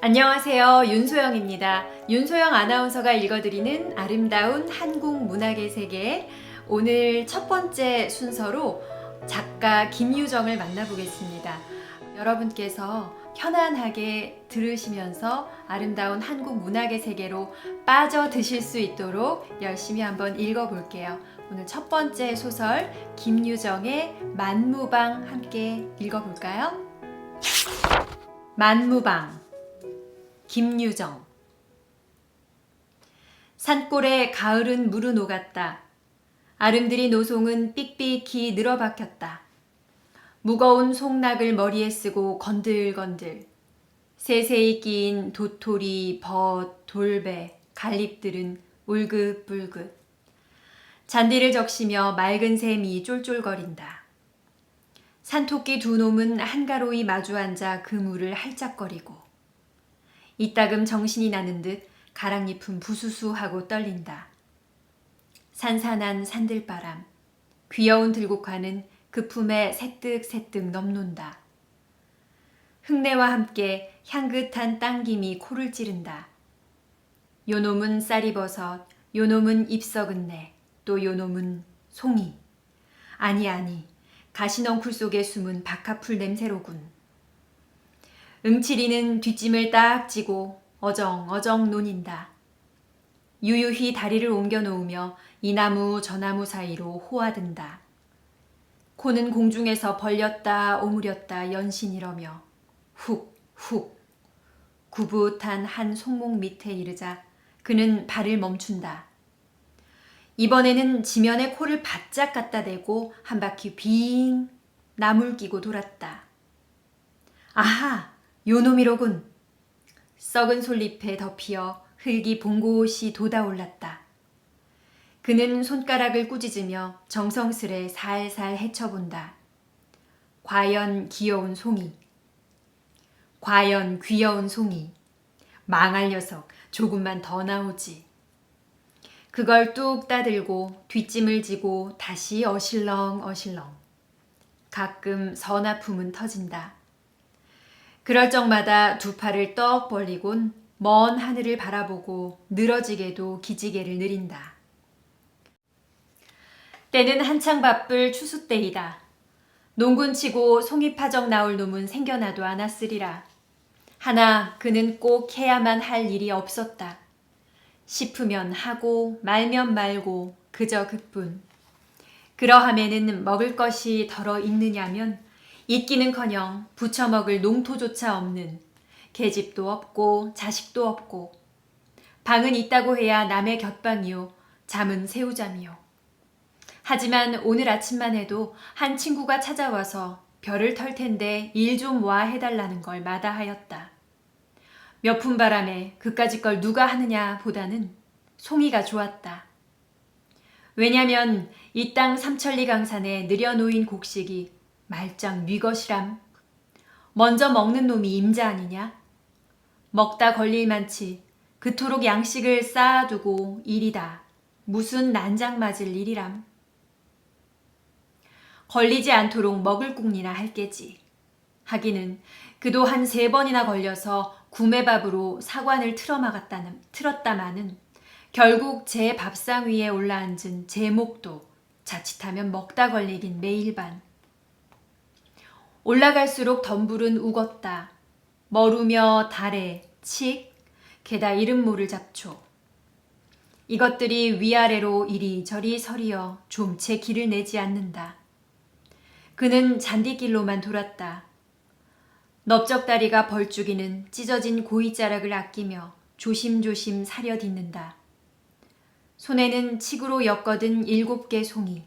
안녕하세요. 윤소영입니다. 윤소영 아나운서가 읽어드리는 아름다운 한국 문학의 세계. 오늘 첫 번째 순서로 작가 김유정을 만나보겠습니다. 여러분께서 편안하게 들으시면서 아름다운 한국 문학의 세계로 빠져드실 수 있도록 열심히 한번 읽어볼게요. 오늘 첫 번째 소설 김유정의 만무방 함께 읽어볼까요? 만무방 김유정. 산골에 가을은 무르 녹았다. 아름드리 노송은 삑삑히 늘어박혔다. 무거운 송락을 머리에 쓰고 건들건들. 세세히 끼인 도토리, 벗, 돌배, 갈립들은 울긋불긋. 잔디를 적시며 맑은 샘이 쫄쫄거린다. 산토끼 두 놈은 한가로이 마주 앉아 그물을 할짝거리고 이따금 정신이 나는 듯 가랑잎은 부수수하고 떨린다. 산산한 산들바람, 귀여운 들국화는 그 품에 새뜩새뜩 넘논다. 흙내와 함께 향긋한 땅김이 코를 찌른다. 요놈은 쌀이버섯, 요놈은 잎썩은 내, 또 요놈은 송이. 아니, 가시넝쿨 속에 숨은 박하풀 냄새로군. 응치리는 뒷짐을 딱 찌고 어정어정 논인다. 유유히 다리를 옮겨 놓으며 이 나무 저 나무 사이로 호화든다. 코는 공중에서 벌렸다 오므렸다 연신이러며 훅훅 구붓한 한 송목 밑에 이르자 그는 발을 멈춘다. 이번에는 지면에 코를 바짝 갖다 대고 한 바퀴 빙 나물 끼고 돌았다. 아하! 요놈이로군. 썩은 솔잎에 덮여 흙이 봉고시 돋아올랐다. 그는 손가락을 꾸짖으며 정성스레 살살 헤쳐본다. 과연 귀여운 송이. 과연 귀여운 송이. 망할 녀석 조금만 더 나오지. 그걸 뚝 따들고 뒷짐을 지고 다시 어실렁어실렁. 가끔 서나품은 터진다. 그럴 적마다 두 팔을 떡 벌리곤 먼 하늘을 바라보고 늘어지게도 기지개를 느린다. 때는 한창 바쁠 추수 때이다. 농군치고 송이파적 나올 놈은 생겨나도 않았으리라. 하나 그는 꼭 해야만 할 일이 없었다. 싶으면 하고 말면 말고 그저 그뿐. 그러함에는 먹을 것이 덜어 있느냐면 있기는커녕 부쳐 먹을 농토조차 없는 계집도 없고 자식도 없고 방은 있다고 해야 남의 곁방이요 잠은 새우잠이요. 하지만 오늘 아침만 해도 한 친구가 찾아와서 별을 털 텐데 일 좀 와 해달라는 걸 마다하였다. 몇 푼 바람에 그까짓 걸 누가 하느냐 보다는 송이가 좋았다. 왜냐면 이 땅 삼천리 강산에 느려놓인 곡식이 말짱 뉘것이람. 먼저 먹는 놈이 임자 아니냐? 먹다 걸릴 만치 그토록 양식을 쌓아두고 일이다. 무슨 난장 맞을 일이람. 걸리지 않도록 먹을 궁리나 할 게지. 하기는 그도 한 3번이나 걸려서 구매밥으로 사관을 틀었다마는 결국 제 밥상 위에 올라앉은 제 목도 자칫하면 먹다 걸리긴 매일 반. 올라갈수록 덤불은 우겄다. 머루며 달에 칙 게다 이름 모를 잡초. 이것들이 위아래로 이리저리 서리어 좀 제 길을 내지 않는다. 그는 잔디길로만 돌았다. 넓적다리가 벌쭉이는 찢어진 고이자락을 아끼며 조심조심 사려 딛는다. 손에는 칡으로 엮어든 7개 송이.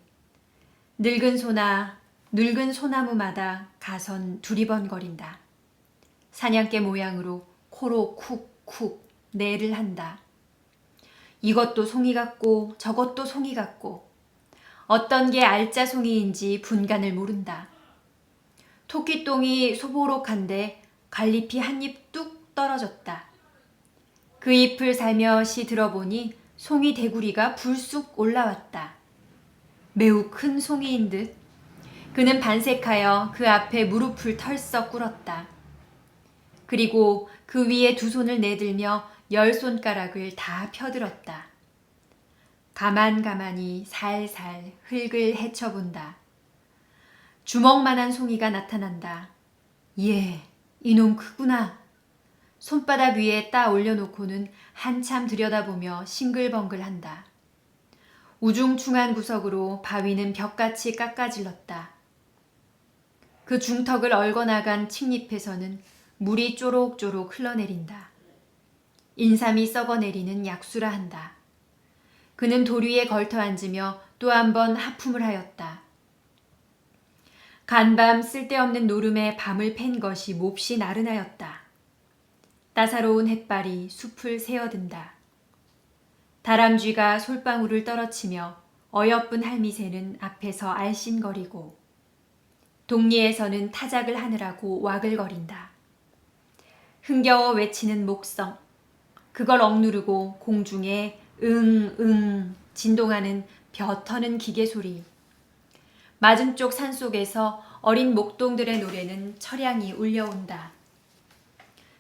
늙은 소나무마다 가선 두리번거린다. 사냥개 모양으로 코로 쿡쿡 내를 한다. 이것도 송이 같고 저것도 송이 같고 어떤 게 알짜 송이인지 분간을 모른다. 토끼똥이 소보록한데 갈잎이 한 입 뚝 떨어졌다. 그 잎을 살며시 들어보니 송이 대구리가 불쑥 올라왔다. 매우 큰 송이인 듯. 그는 반색하여 그 앞에 무릎을 털썩 꿇었다. 그리고 그 위에 두 손을 내들며 10손가락을 다 펴들었다. 가만가만히 살살 흙을 헤쳐본다. 주먹만한 송이가 나타난다. 예, 이놈 크구나. 손바닥 위에 따 올려놓고는 한참 들여다보며 싱글벙글한다. 우중충한 구석으로 바위는 벽같이 깎아질렀다. 그 중턱을 얽어나간 칡잎에서는 물이 쪼록쪼록 흘러내린다. 인삼이 썩어내리는 약수라 한다. 그는 돌 위에 걸터 앉으며 또 한 번 하품을 하였다. 간밤 쓸데없는 노름에 밤을 팬 것이 몹시 나른하였다. 따사로운 햇발이 숲을 새어든다. 다람쥐가 솔방울을 떨어치며 어여쁜 할미새는 앞에서 알씬거리고 동리에서는 타작을 하느라고 와글거린다. 흥겨워 외치는 목성, 그걸 억누르고 공중에 응응 진동하는 벼 터는 기계 소리. 맞은쪽 산속에서 어린 목동들의 노래는 처량히 울려온다.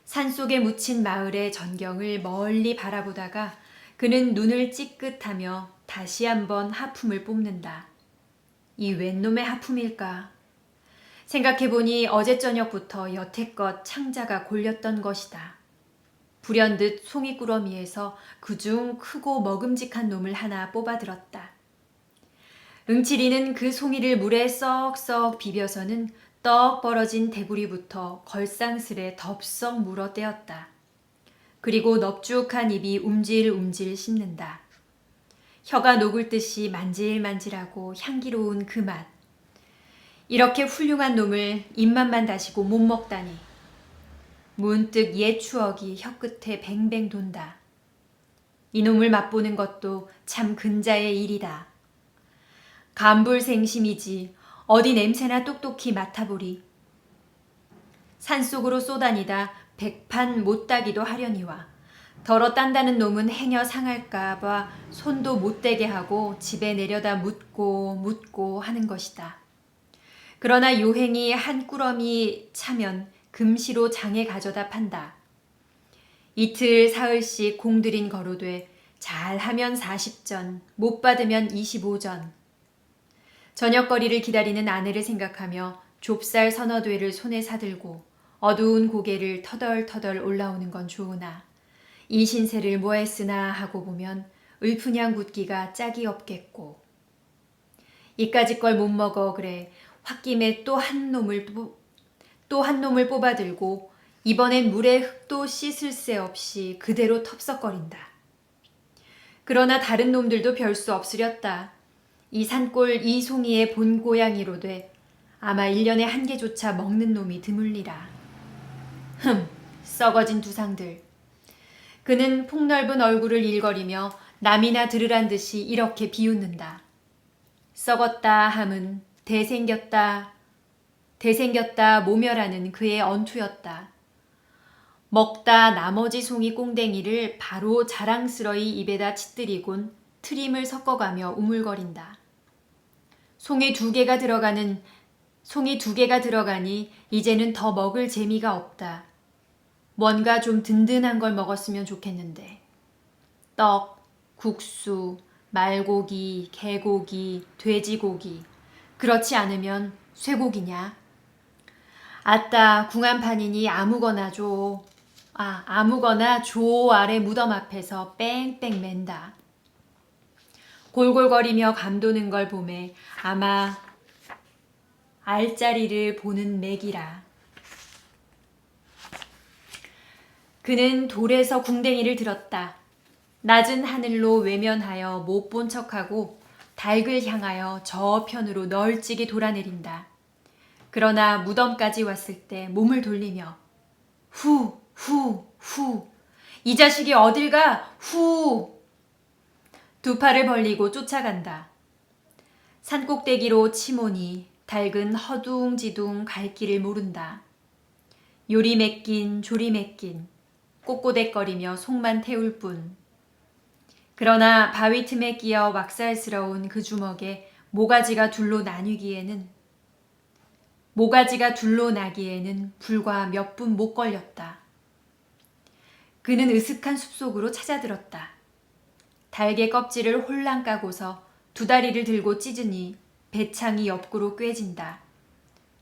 산속에 묻힌 마을의 전경을 멀리 바라보다가 그는 눈을 찌끗하며 다시 한번 하품을 뽐는다. 이 웬 놈의 하품일까? 생각해보니 어제 저녁부터 여태껏 창자가 골렸던 것이다. 불현듯 송이꾸러미에서 그중 크고 먹음직한 놈을 하나 뽑아들었다. 응치리는 그 송이를 물에 썩썩 비벼서는 떡 벌어진 대구리부터 걸상슬에 덥석 물어 떼었다. 그리고 넙죽한 입이 움질움질 씹는다. 혀가 녹을 듯이 만질만질하고 향기로운 그 맛. 이렇게 훌륭한 놈을 입맛만 다시고 못 먹다니. 문득 옛 추억이 혀끝에 뱅뱅 돈다. 이놈을 맛보는 것도 참 근자의 일이다. 간불생심이지 어디 냄새나 똑똑히 맡아보리. 산속으로 쏘다니다 백판 못따기도 하려니와 더러 딴다는 놈은 행여 상할까봐 손도 못 대게 하고 집에 내려다 묻고 하는 것이다. 그러나 요행이 한 꾸러미 차면 금시로 장에 가져다 판다. 이틀 사흘씩 공들인 거로돼 잘하면 40전, 못 받으면 25전. 저녁거리를 기다리는 아내를 생각하며 좁쌀 서너 되를 손에 사들고 어두운 고개를 터덜터덜 올라오는 건 좋으나 이 신세를 뭐 했으나 하고 보면 을푼양 굿기가 짝이 없겠고 이까짓 걸 못 먹어 그래 홧김에 또 한 놈을 뽑아들고 이번엔 물에 흙도 씻을 새 없이 그대로 텁석거린다. 그러나 다른 놈들도 별 수 없으렸다. 이 산골 이 송이의 본 고양이로돼 아마 1년에 한 개조차 먹는 놈이 드물리라. 썩어진 두상들. 그는 폭넓은 얼굴을 일거리며 남이나 들으란 듯이 이렇게 비웃는다. 썩었다 함은 대생겼다 모멸하는 그의 언투였다. 먹다 나머지 송이 꽁댕이를 바로 자랑스러이 입에다 치뜨리곤 트림을 섞어가며 우물거린다. 송이 두 개가 들어가니 이제는 더 먹을 재미가 없다. 뭔가 좀 든든한 걸 먹었으면 좋겠는데. 떡, 국수, 말고기, 개고기, 돼지고기. 그렇지 않으면 쇠고기냐? 아따 궁한판이니 아무거나 줘 아래 무덤 앞에서 뺑뺑 맨다. 골골거리며 감도는 걸 보매 아마 알짜리를 보는 맥이라. 그는 돌에서 궁뎅이를 들었다. 낮은 하늘로 외면하여 못 본 척하고 닭을 향하여 저편으로 널찍이 돌아내린다. 그러나 무덤까지 왔을 때 몸을 돌리며 후 이 자식이 어딜 가? 후! 두 팔을 벌리고 쫓아간다. 산꼭대기로 치모니 닭은 허둥지둥 갈 길을 모른다. 요리 맺긴 조리 맺긴 꼬꼬댁거리며 속만 태울 뿐. 그러나 바위 틈에 끼어 왁살스러운 그 주먹에 모가지가 둘로 나뉘기에는 모가지가 둘로 나기에는 불과 몇 분 못 걸렸다. 그는 으슥한 숲속으로 찾아들었다. 달개 껍질을 홀랑 까고서 두 다리를 들고 찢으니 배창이 옆구로 꿰진다.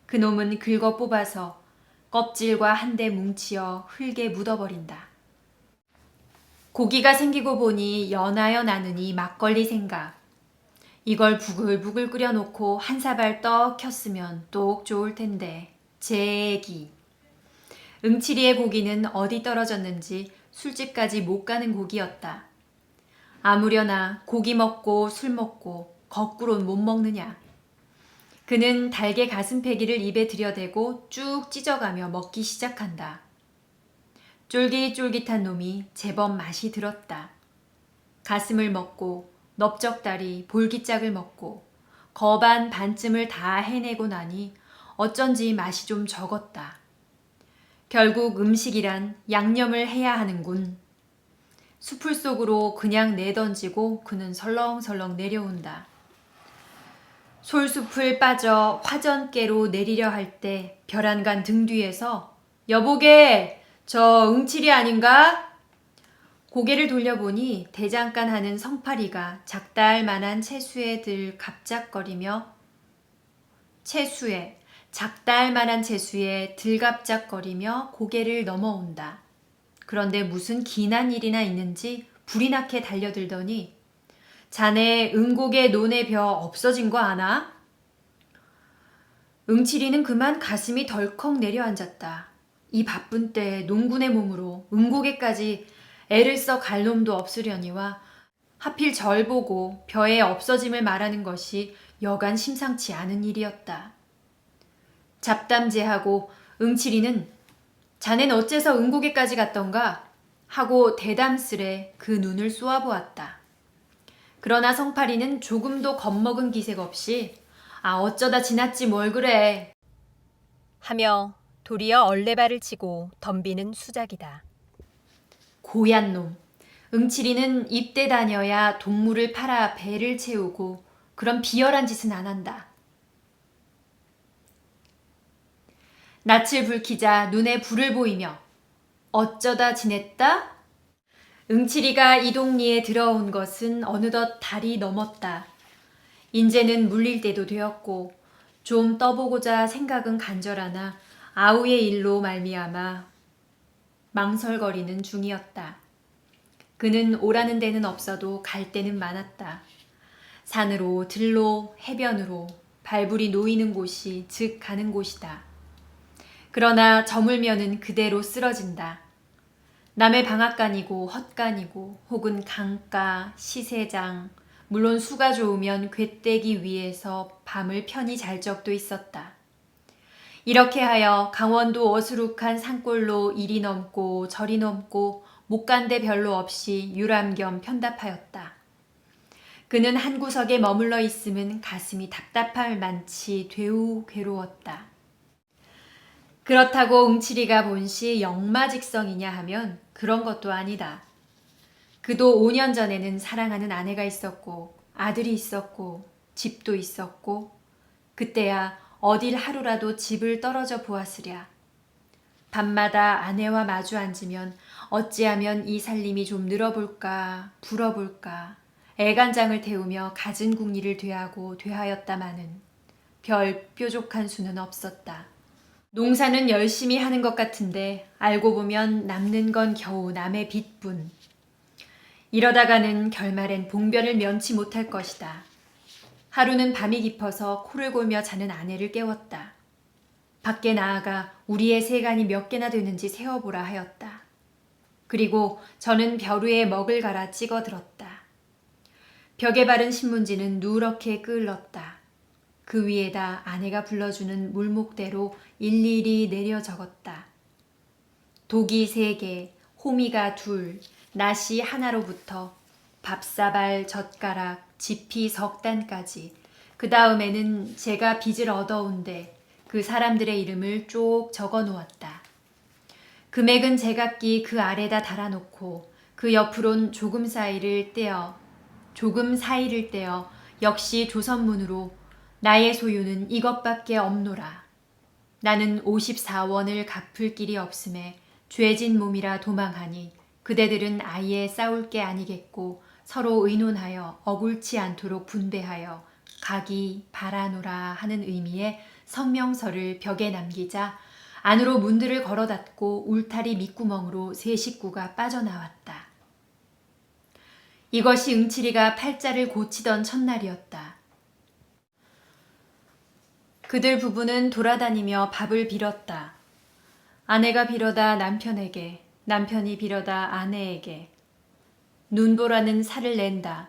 그놈은 긁어 뽑아서 껍질과 한데 뭉치어 흙에 묻어버린다. 고기가 생기고 보니 연하여 나느니 막걸리 생각. 이걸 부글부글 끓여놓고 한 사발 떡 켰으면 똑 좋을 텐데. 제기. 응치리의 고기는 어디 떨어졌는지 술집까지 못 가는 고기였다. 아무려나 고기 먹고 술 먹고 거꾸로는 못 먹느냐. 그는 달개 가슴패기를 입에 들여대고 쭉 찢어가며 먹기 시작한다. 쫄깃쫄깃한 놈이 제법 맛이 들었다. 가슴을 먹고 넓적다리 볼기짝을 먹고 거반 반쯤을 다 해내고 나니 어쩐지 맛이 좀 적었다. 결국 음식이란 양념을 해야 하는군. 수풀 속으로 그냥 내던지고 그는 설렁설렁 내려온다. 솔숲을 빠져 화전께로 내리려 할 때 벼란간 등 뒤에서 여보게 저 응칠이 아닌가? 고개를 돌려보니 대장간 하는 성파리가 작달만한 채수에 들 갑작거리며 작달만한 채수에 들갑작거리며 고개를 넘어온다. 그런데 무슨 기난 일이나 있는지 불이 나게 달려들더니 자네 응곡의 논의 벼 없어진 거 아나? 응칠이는 그만 가슴이 덜컥 내려앉았다. 이 바쁜 때 농군의 몸으로 응곡에까지 애를 써 갈 놈도 없으려니와 하필 절 보고 벼의 없어짐을 말하는 것이 여간 심상치 않은 일이었다. 잡담제하고 응칠이는 자넨 어째서 응곡에까지 갔던가 하고 대담스레 그 눈을 쏘아보았다. 그러나 성파리는 조금도 겁먹은 기색 없이 어쩌다 지났지 뭘 그래 하며 도리어 얼레발을 치고 덤비는 수작이다. 고얀 놈. 응칠이는 입대 다녀야 동물을 팔아 배를 채우고 그런 비열한 짓은 안 한다. 낯을 붉히자 눈에 불을 보이며 어쩌다 지냈다? 응칠이가 이 동리에 들어온 것은 어느덧 달이 넘었다. 인제는 물릴 때도 되었고 좀 떠보고자 생각은 간절하나 아우의 일로 말미암아 망설거리는 중이었다. 그는 오라는 데는 없어도 갈 데는 많았다. 산으로 들로 해변으로 발불이 놓이는 곳이 즉 가는 곳이다. 그러나 저물면은 그대로 쓰러진다. 남의 방앗간이고 헛간이고 혹은 강가, 시세장, 물론 수가 좋으면 괵대기 위에서 밤을 편히 잘 적도 있었다. 이렇게 하여 강원도 어수룩한 산골로 이리 넘고 저리 넘고 못 간 데 별로 없이 유람겸 편답하였다. 그는 한 구석에 머물러 있으면 가슴이 답답할 만치 되우 괴로웠다. 그렇다고 응칠이가 본시 역마직성이냐 하면 그런 것도 아니다. 그도 5년 전에는 사랑하는 아내가 있었고 아들이 있었고 집도 있었고 그때야 어딜 하루라도 집을 떨어져 보았으랴. 밤마다 아내와 마주 앉으면 어찌하면 이 살림이 좀 늘어볼까 불어볼까 애간장을 태우며 갖은 궁리를 되하고 되하였다마는 별 뾰족한 수는 없었다. 농사는 열심히 하는 것 같은데 알고 보면 남는 건 겨우 남의 빚뿐. 이러다가는 결말엔 봉변을 면치 못할 것이다. 하루는 밤이 깊어서 코를 골며 자는 아내를 깨웠다. 밖에 나아가 우리의 세간이 몇 개나 되는지 세어보라 하였다. 그리고 저는 벼 위에 먹을 갈아 찍어 들었다. 벽에 바른 신문지는 누렇게 끓렀다. 그 위에다 아내가 불러주는 물목대로 일일이 내려 적었다. 독이 3개, 호미가 2, 낫이 하나로부터 밥사발, 젓가락, 지피 3단까지 그 다음에는 제가 빚을 얻어온데 그 사람들의 이름을 쭉 적어 놓았다. 금액은 제각기 그 아래다 달아놓고 그 옆으론 조금 사이를 떼어 역시 조선문으로 나의 소유는 이것밖에 없노라. 나는 54원을 갚을 길이 없음에 죄진 몸이라 도망하니 그대들은 아예 싸울 게 아니겠고 서로 의논하여 억울치 않도록 분배하여 가기 바라노라 하는 의미의 성명서를 벽에 남기자 안으로 문들을 걸어 닫고 울타리 밑구멍으로 세 식구가 빠져나왔다. 이것이 응칠이가 팔자를 고치던 첫날이었다. 그들 부부는 돌아다니며 밥을 빌었다. 아내가 빌어다 남편에게, 남편이 빌어다 아내에게. 눈보라는 살을 낸다.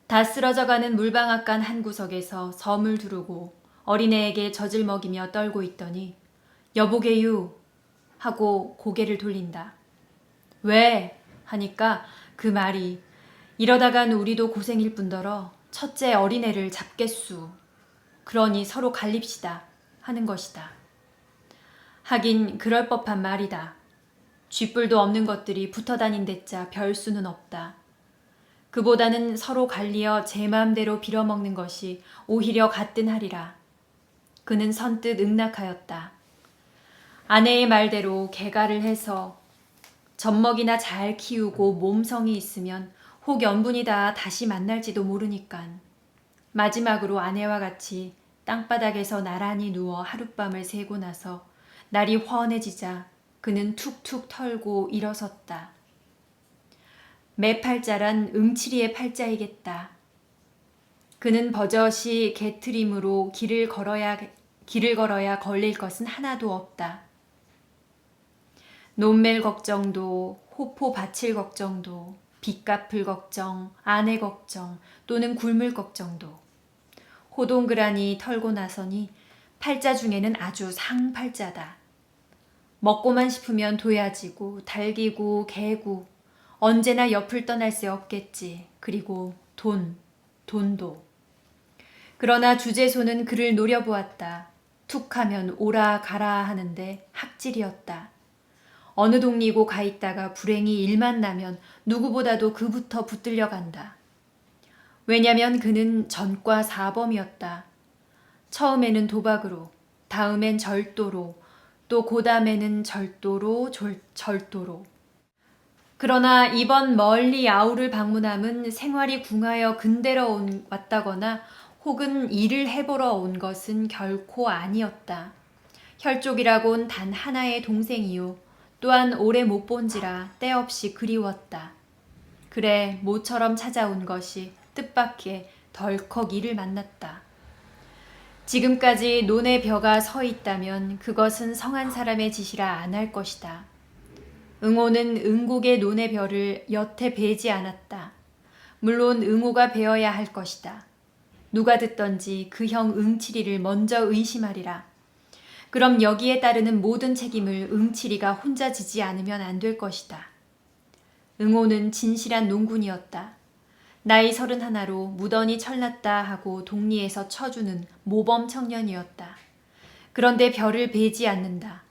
다 쓰러져가는 물방앗간 한 구석에서 섬을 두르고 어린애에게 젖을 먹이며 떨고 있더니 여보게유 하고 고개를 돌린다. 왜? 하니까 그 말이 이러다간 우리도 고생일 뿐더러 첫째 어린애를 잡겠수. 그러니 서로 갈립시다 하는 것이다. 하긴 그럴 법한 말이다. 쥐뿔도 없는 것들이 붙어 다닌댔자 별 수는 없다. 그보다는 서로 갈리어 제 마음대로 빌어먹는 것이 오히려 같든하리라. 그는 선뜻 응낙하였다. 아내의 말대로 개가를 해서 젖먹이나 잘 키우고 몸성이 있으면 혹 연분이다 다시 만날지도 모르니깐. 마지막으로 아내와 같이 땅바닥에서 나란히 누워 하룻밤을 새고 나서 날이 훤해지자 그는 툭툭 털고 일어섰다. 매 팔자란 응칠이의 팔자이겠다. 그는 버젓이 개트림으로 길을 걸어야 걸릴 것은 하나도 없다. 논멜 걱정도, 호포 바칠 걱정도, 빚 갚을 걱정, 아내 걱정, 또는 굶을 걱정도. 호동그라니 털고 나서니 팔자 중에는 아주 상팔자다. 먹고만 싶으면 도야지고 달기고 개고 언제나 옆을 떠날 새 없겠지. 그리고 돈도. 그러나 주제소는 그를 노려보았다. 툭하면 오라 가라 하는데 학질이었다. 어느 동리고 가 있다가 불행히 일만 나면 누구보다도 그부터 붙들려 간다. 왜냐면 그는 전과 사범이었다. 처음에는 도박으로, 다음엔 절도로, 또 고담에는 절도로, 절도로. 그러나 이번 멀리 아우를 방문함은 생활이 궁하여 근대로 왔다거나 혹은 일을 해보러 온 것은 결코 아니었다. 혈족이라곤 단 하나의 동생이요. 또한 오래 못 본지라 때없이 그리웠다. 그래 모처럼 찾아온 것이 뜻밖의 덜컥 이를 만났다. 지금까지 논의 벼가 서 있다면 그것은 성한 사람의 짓이라 안 할 것이다. 응호는 응국의 논의 벼를 여태 베지 않았다. 물론 응호가 베어야 할 것이다. 누가 듣던지 그 형 응칠이를 먼저 의심하리라. 그럼 여기에 따르는 모든 책임을 응칠이가 혼자 지지 않으면 안 될 것이다. 응호는 진실한 농군이었다. 나이 31로 무던히 철났다 하고 동리에서 쳐주는 모범 청년이었다. 그런데 벼를 베지 않는다.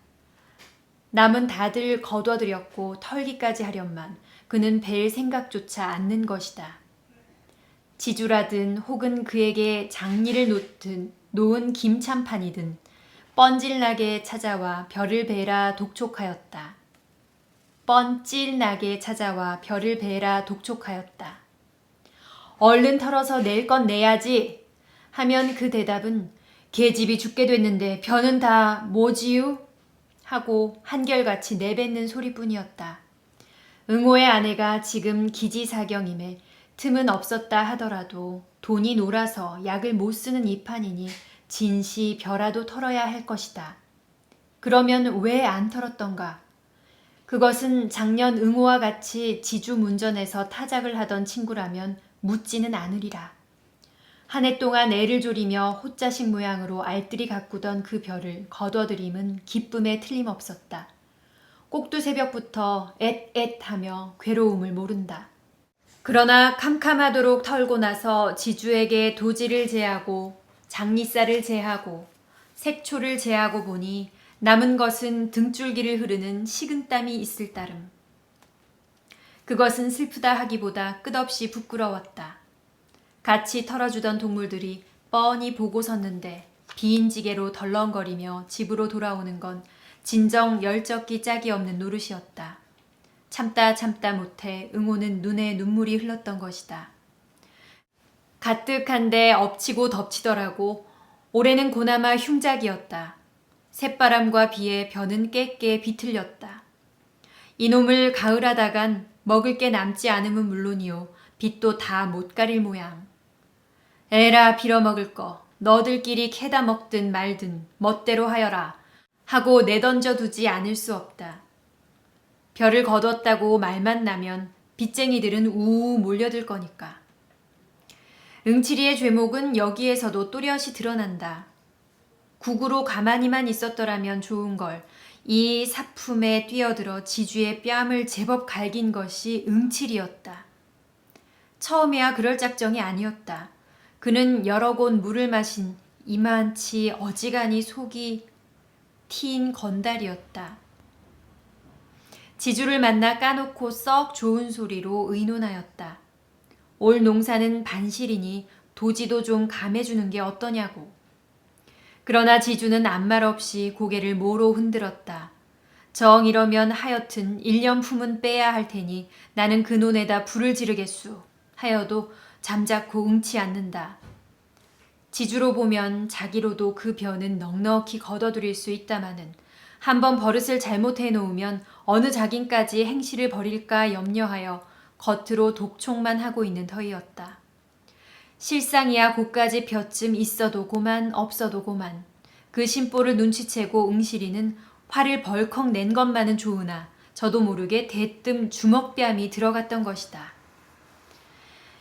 남은 다들 거둬들였고 털기까지 하련만 그는 벨 생각조차 않는 것이다. 지주라든 혹은 그에게 장리를 놓은 김참판이든 뻔질나게 찾아와 벼를 베라 독촉하였다. 뻔찔나게 찾아와 벼를 베라 독촉하였다. 얼른 털어서 낼 건 내야지 하면 그 대답은 계집이 죽게 됐는데 벼는 다 뭐지유? 하고 한결같이 내뱉는 소리뿐이었다. 응호의 아내가 지금 기지사경임에 틈은 없었다 하더라도 돈이 놀아서 약을 못 쓰는 이판이니 진시 벼라도 털어야 할 것이다. 그러면 왜 안 털었던가? 그것은 작년 응호와 같이 지주문전에서 타작을 하던 친구라면 묻지는 않으리라. 한 해 동안 애를 졸이며 호자식 모양으로 알뜰히 가꾸던 그 벼를 거둬들임은 기쁨에 틀림없었다. 꼭두새벽부터 앳앳 하며 괴로움을 모른다. 그러나 캄캄하도록 털고 나서 지주에게 도지를 제하고 장리쌀을 제하고 색초를 제하고 보니 남은 것은 등줄기를 흐르는 식은땀이 있을 따름. 그것은 슬프다 하기보다 끝없이 부끄러웠다. 같이 털어주던 동물들이 뻔히 보고 섰는데 비인지게로 덜렁거리며 집으로 돌아오는 건 진정 열적기 짝이 없는 노릇이었다. 참다 못해 응호는 눈에 눈물이 흘렀던 것이다. 가뜩한데 엎치고 덮치더라고. 올해는 고나마 흉작이었다. 새바람과 비에 벼는 깨깨 비틀렸다. 이놈을 가을하다간 먹을 게 남지 않으면 물론이요. 빚도 다 못 가릴 모양. 에라 빌어먹을 거. 너들끼리 캐다 먹든 말든 멋대로 하여라 하고 내던져 두지 않을 수 없다. 별을 거뒀다고 말만 나면 빚쟁이들은 우우 몰려들 거니까. 응칠이의 죄목은 여기에서도 또렷이 드러난다. 국으로 가만히만 있었더라면 좋은 걸 이 사품에 뛰어들어 지주의 뺨을 제법 갈긴 것이 응칠이었다. 처음에야 그럴 작정이 아니었다. 그는 여러 곳 물을 마신 이만치 어지간히 속이 텄 건달이었다. 지주를 만나 까놓고 썩 좋은 소리로 의논하였다. 올 농사는 반실이니 도지도 좀 감해주는 게 어떠냐고. 그러나 지주는 아무 말 없이 고개를 모로 흔들었다. 정 이러면 하여튼 1년 품은 빼야 할 테니 나는 그 논에다 불을 지르겠수 하여도 잠자코 응치 않는다. 지주로 보면 자기로도 그 벼는 넉넉히 걷어들일 수 있다마는 한번 버릇을 잘못해 놓으면 어느 자긴까지 행실을 벌일까 염려하여 겉으로 독촉만 하고 있는 터이었다. 실상이야 고까지 벼쯤 있어도 고만 없어도 고만. 그 심보를 눈치채고 응실이는 화를 벌컥 낸 것만은 좋으나 저도 모르게 대뜸 주먹뺨이 들어갔던 것이다.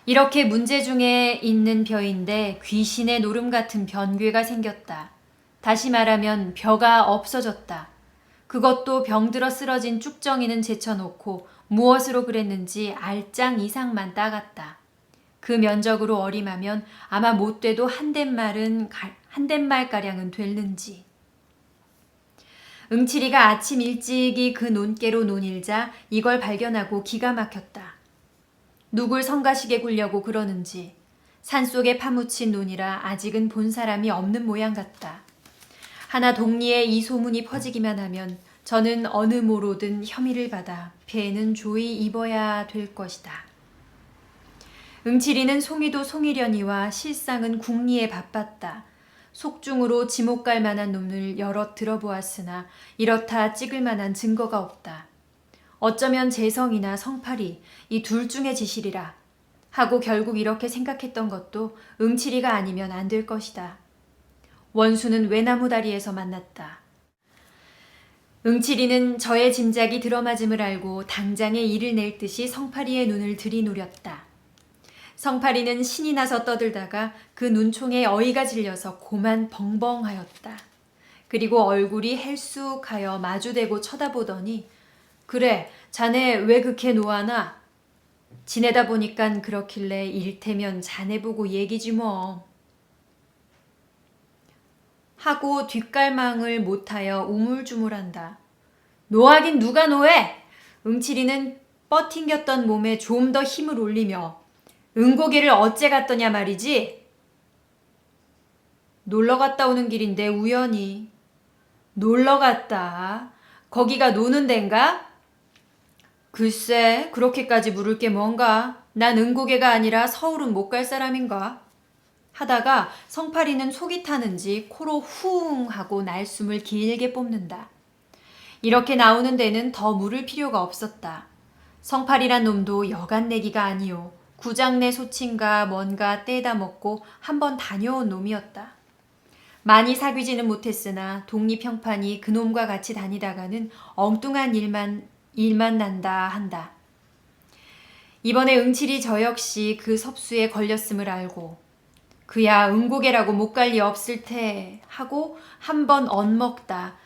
이렇게 문제 중에 있는 벼인데 귀신의 노름 같은 변괴가 생겼다. 다시 말하면 벼가 없어졌다. 그것도 병들어 쓰러진 쭉정이는 제쳐놓고 무엇으로 그랬는지 알짱 이상만 따갔다. 그 면적으로 어림하면 아마 못 돼도 한 댓말가량은 됐는지. 응칠이가 아침 일찍이 그 논깨로 논일자 이걸 발견하고 기가 막혔다. 누굴 성가시게 굴려고 그러는지. 산속에 파묻힌 논이라 아직은 본 사람이 없는 모양 같다. 하나 동리에 이 소문이 퍼지기만 하면 저는 어느 모로든 혐의를 받아 배에는 조이 입어야 될 것이다. 응칠이는 송이도 송이려니와 실상은 궁리에 바빴다. 속중으로 지목 갈 만한 놈을 여럿 들어보았으나 이렇다 찍을 만한 증거가 없다. 어쩌면 재성이나 성팔이 이 둘 중에 지시리라 하고 결국 이렇게 생각했던 것도 응칠이가 아니면 안 될 것이다. 원수는 외나무 다리에서 만났다. 응칠이는 저의 짐작이 들어맞음을 알고 당장에 일을 낼 듯이 성팔이의 눈을 들이노렸다. 성팔이는 신이 나서 떠들다가 그 눈총에 어이가 질려서 고만 벙벙하였다. 그리고 얼굴이 헬쑥하여 마주대고 쳐다보더니 그래 자네 왜 그렇게 노하나? 지내다 보니깐 그렇길래 일테면 자네 보고 얘기지 뭐. 하고 뒷갈망을 못하여 우물쭈물한다. 노하긴 누가 노해? 응칠이는 뻗팅겼던 몸에 좀 더 힘을 올리며 응고개를 어째 갔더냐 말이지? 놀러 갔다 오는 길인데 우연히. 놀러 갔다. 거기가 노는 덴가? 글쎄 그렇게까지 물을 게 뭔가. 난 응고개가 아니라 서울은 못 갈 사람인가. 하다가 성팔이는 속이 타는지 코로 후웅 하고 날숨을 길게 뽑는다. 이렇게 나오는 데는 더 물을 필요가 없었다. 성팔이란 놈도 여간 내기가 아니오. 구장내 소친가 뭔가 떼다 먹고 한번 다녀온 놈이었다. 많이 사귀지는 못했으나 독립형판이 그놈과 같이 다니다가는 엉뚱한 일만 난다 한다. 이번에 응칠이 저 역시 그 섭수에 걸렸음을 알고 그야 응고개라고 못 갈 리 없을 테 하고 한번 엇먹다.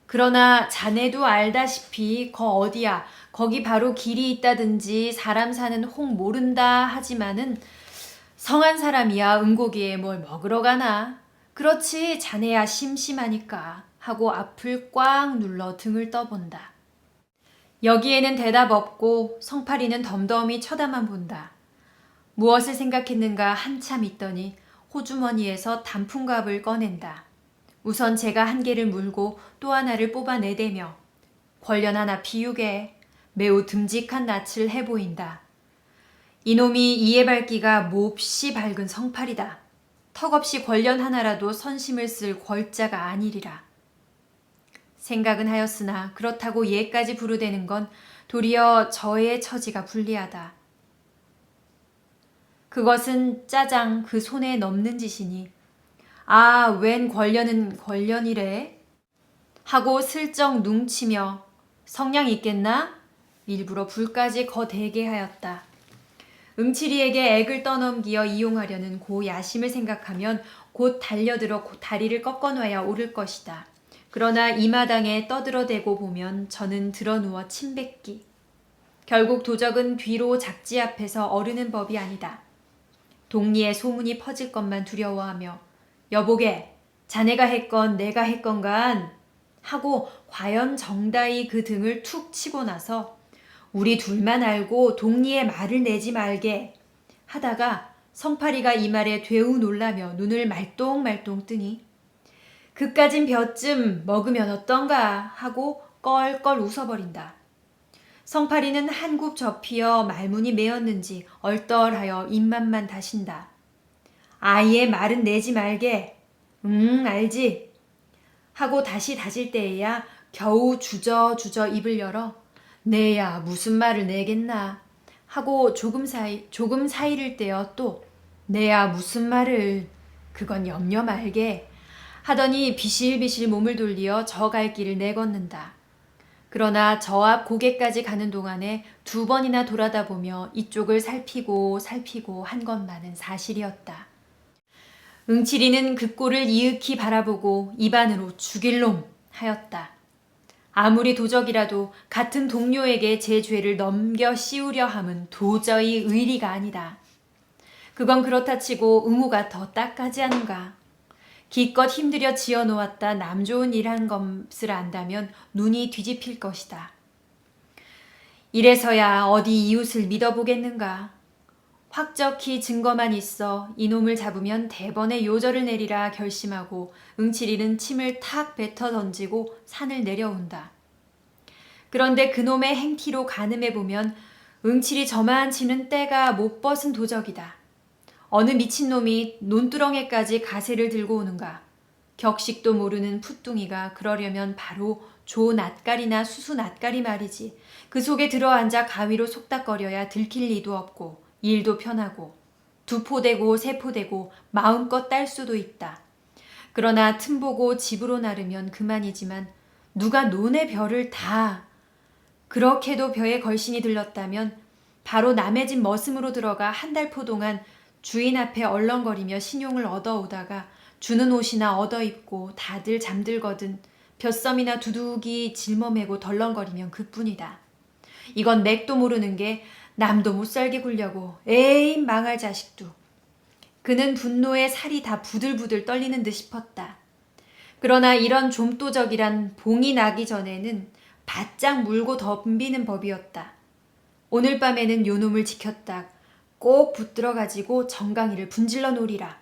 그러나 자네도 알다시피 거 어디야 거기 바로 길이 있다든지 사람 사는 혹 모른다 하지만은 성한 사람이야 응고기에 뭘 먹으러 가나. 그렇지 자네야 심심하니까 하고 앞을 꽉 눌러 등을 떠본다. 여기에는 대답 없고 성팔이는 덤덤히 쳐다만 본다. 무엇을 생각했는가 한참 있더니 호주머니에서 단풍갑을 꺼낸다. 우선 제가 한 개를 물고 또 하나를 뽑아내대며 관련 하나 피우게 매우 듬직한 낯을 해보인다. 이놈이 이에 밝기가 몹시 밝은 성팔이다. 턱없이 관련 하나라도 선심을 쓸 권자가 아니리라. 생각은 하였으나 그렇다고 얘까지 부르대는 건 도리어 저의 처지가 불리하다. 그것은 짜장 그 손에 넘는 짓이니 웬 권련은 권련이래? 하고 슬쩍 뭉치며 성량 있겠나? 일부러 불까지 거대게 하였다. 응칠이에게 액을 떠넘기어 이용하려는 고 야심을 생각하면 곧 달려들어 다리를 꺾어놔야 오를 것이다. 그러나 이 마당에 떠들어대고 보면 저는 드러누워 침뱉기. 결국 도적은 뒤로 작지 앞에서 어르는 법이 아니다. 동리에 소문이 퍼질 것만 두려워하며 여보게 자네가 했건 내가 했건간 하고 과연 정다이 그 등을 툭 치고 나서 우리 둘만 알고 동리에 말을 내지 말게 하다가 성팔이가 이 말에 되우 놀라며 눈을 말똥말똥 뜨니 그까진 벼쯤 먹으면 어떤가 하고 껄껄 웃어버린다. 성팔이는 한 굽 접히어 말문이 메었는지 얼떨하여 입맛만 다신다. 아이의 말은 내지 말게. 알지. 하고 다시 다질 때에야 겨우 주저주저 입을 열어 내야 무슨 말을 내겠나 하고 조금 사이를 떼어 또 내야 무슨 말을 그건 염려 말게 하더니 비실비실 몸을 돌리어 저 갈 길을 내걷는다. 그러나 저 앞 고개까지 가는 동안에 2번이나 돌아다 보며 이쪽을 살피고 한 것만은 사실이었다. 응칠이는 그 꼴을 이윽히 바라보고 입안으로 죽일 놈 하였다. 아무리 도적이라도 같은 동료에게 제 죄를 넘겨 씌우려 함은 도저히 의리가 아니다. 그건 그렇다 치고 응우가 더 딱하지 않은가. 기껏 힘들여 지어놓았다 남 좋은 일한 것을 안다면 눈이 뒤집힐 것이다. 이래서야 어디 이웃을 믿어보겠는가. 확적히 증거만 있어 이놈을 잡으면 대번에 요절을 내리라 결심하고 응칠이는 침을 탁 뱉어 던지고 산을 내려온다. 그런데 그놈의 행티로 가늠해보면 응칠이 저만치는 때가 못 벗은 도적이다. 어느 미친놈이 논두렁에까지 가세를 들고 오는가. 격식도 모르는 풋둥이가 그러려면 바로 조 낫가리나 수수 낫가리 말이지. 그 속에 들어앉아 가위로 속닥거려야 들킬 리도 없고 일도 편하고 2포대고 3포대고 마음껏 딸 수도 있다. 그러나 틈보고 집으로 나르면 그만이지만 누가 논의 벼를 다 그렇게도 벼에 걸신이 들렀다면 바로 남의 집 머슴으로 들어가 한 달포 동안 주인 앞에 얼렁거리며 신용을 얻어오다가 주는 옷이나 얻어입고 다들 잠들거든 벼섬이나 두둑이 짊어매고 덜렁거리면 그뿐이다. 이건 맥도 모르는 게 남도 못 살게 굴려고 에이 망할 자식도. 그는 분노에 살이 다 부들부들 떨리는 듯 싶었다. 그러나 이런 좀도적이란 봉이 나기 전에는 바짝 물고 덤비는 법이었다. 오늘 밤에는 요놈을 지켰다. 꼭 붙들어가지고 정강이를 분질러 놓으리라.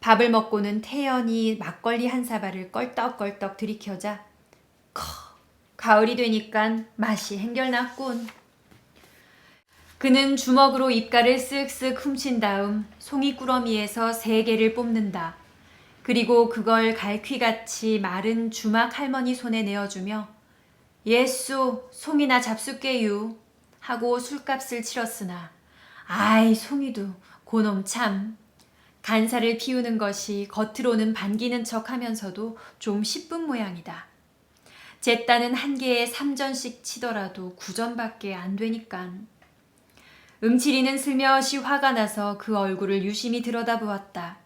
밥을 먹고는 태연히 막걸리 한 사발을 껄떡껄떡 들이켜자 가을이 되니깐 맛이 행결났군. 그는 주먹으로 입가를 쓱쓱 훔친 다음 송이꾸러미에서 3개를 뽑는다. 그리고 그걸 갈퀴같이 마른 주막 할머니 손에 내어주며 예수 송이나 잡숫게유 하고 술값을 치렀으나 아이 송이도 고놈 참 간사를 피우는 것이 겉으로는 반기는 척 하면서도 좀 시쁜 모양이다. 제 딴은 한 개에 3전씩 치더라도 9전밖에 안 되니깐. 응칠이는 슬며시 화가 나서 그 얼굴을 유심히 들여다보았다.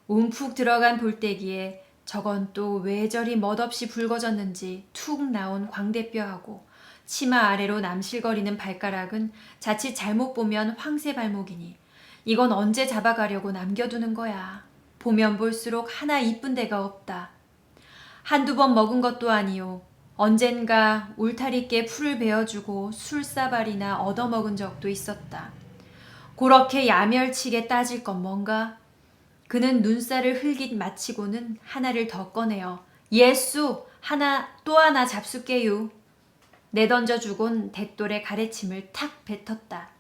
움푹 들어간 볼때기에 저건 또 왜 저리 멋없이 붉어졌는지 툭 나온 광대뼈하고 치마 아래로 남실거리는 발가락은 자칫 잘못 보면 황새 발목이니 이건 언제 잡아가려고 남겨두는 거야. 보면 볼수록 하나 이쁜 데가 없다. 한두 번 먹은 것도 아니요. 언젠가 울타리께 풀을 베어주고 술사발이나 얻어먹은 적도 있었다. 그렇게 야멸치게 따질 건 뭔가? 그는 눈살을 흘깃 마치고는 하나를 더 꺼내어 예수 또 하나 잡숫게요. 내던져주곤 댓돌에 가래침을 탁 뱉었다.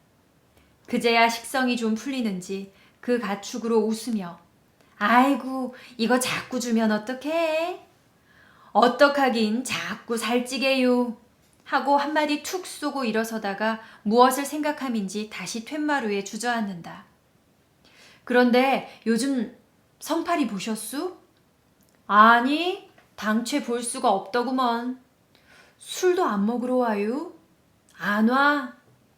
그제야 식성이 좀 풀리는지 그 가축으로 웃으며 아이고 이거 자꾸 주면 어떡해? 어떡하긴 자꾸 살찌게요. 하고 한마디 툭 쏘고 일어서다가 무엇을 생각함인지 다시 툇마루에 주저앉는다. 그런데 요즘 성팔이 보셨수? 아니, 당최 볼 수가 없더구먼. 술도 안 먹으러 와요? 안 와.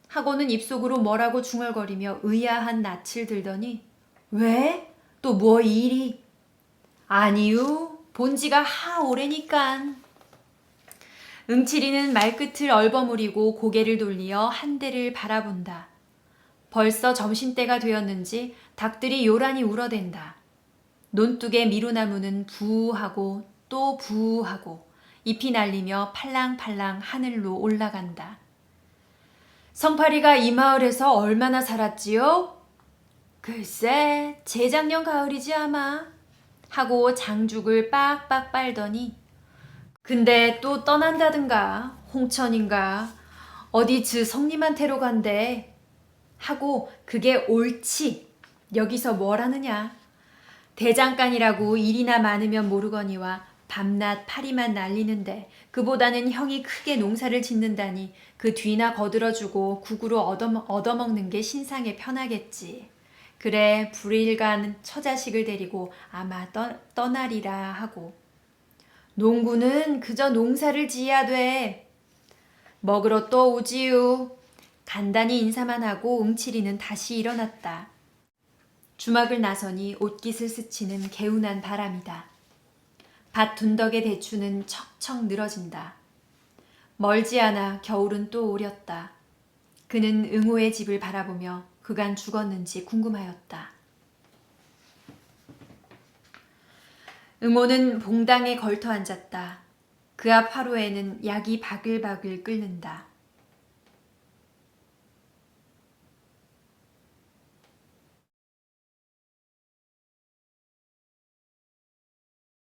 하고는 입속으로 뭐라고 중얼거리며 의아한 낯을 들더니 왜? 또 뭐 일이? 아니요. 본지가 하 오래니깐. 응칠이는 말끝을 얼버무리고 고개를 돌리어 한 대를 바라본다. 벌써 점심때가 되었는지 닭들이 요란히 울어댄다. 논둑의 미루나무는 부하고 또 부하고 잎이 날리며 팔랑팔랑 하늘로 올라간다. 성팔이가 이 마을에서 얼마나 살았지요? 글쎄, 재작년 가을이지 아마. 하고 장죽을 빡빡 빨더니 근데 또 떠난다든가 홍천인가 어디 즈 성님한테로 간대. 하고 그게 옳지. 여기서 뭘 하느냐. 대장간이라고 일이나 많으면 모르거니와 밤낮 파리만 날리는데 그보다는 형이 크게 농사를 짓는다니 그 뒤나 거들어주고 국으로 얻어먹는 게 신상에 편하겠지. 그래 불일간 처자식을 데리고 아마 떠나리라 하고. 농구는 그저 농사를 지어야 돼. 먹으러 또 오지요. 간단히 인사만 하고 응칠이는 다시 일어났다. 주막을 나서니 옷깃을 스치는 개운한 바람이다. 밭 둔덕의 대추는 척척 늘어진다. 멀지 않아 겨울은 또 오렸다. 그는 응호의 집을 바라보며 그간 죽었는지 궁금하였다. 응호는 봉당에 걸터 앉았다. 그 앞 화로에는 약이 바글바글 끓는다.